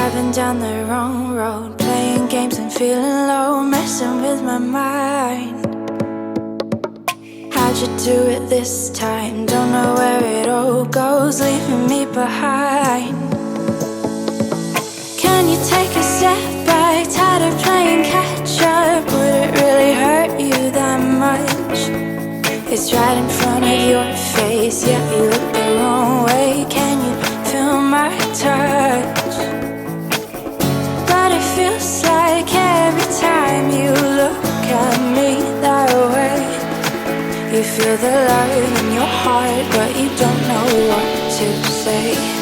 Driving down the wrong road, playing games and feeling low, messing with my mind. How'd you do it this time? Don't know where it all goes, leaving me behind. Can you take a step back? Tired of playing catch up. Would it really hurt you that much? It's right in front of your face, yeah, you look the wrong way. Can you feel my touch? But it feels like every time you look at me that way, you feel the love in your heart, but you don't know what to say.